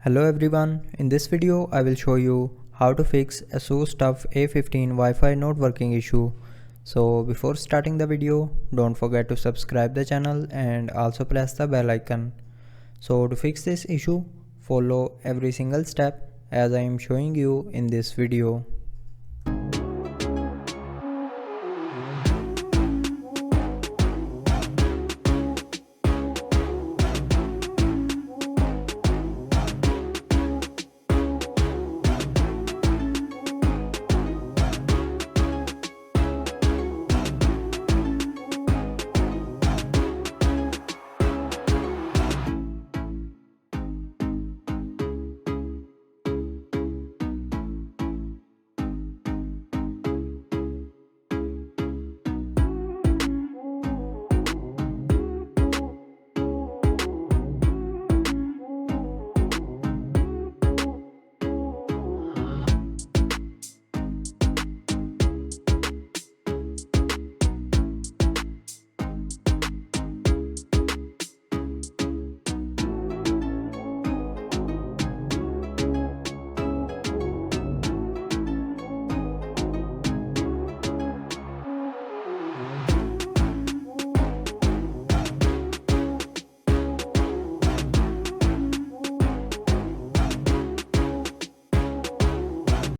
Hello everyone, in this video I will show you how to fix Asus Tuf A15 Wi-Fi not working issue. So before starting the video, don't forget to subscribe the channel and also press the bell icon. So to fix this issue, follow every single step as I am showing you in this video.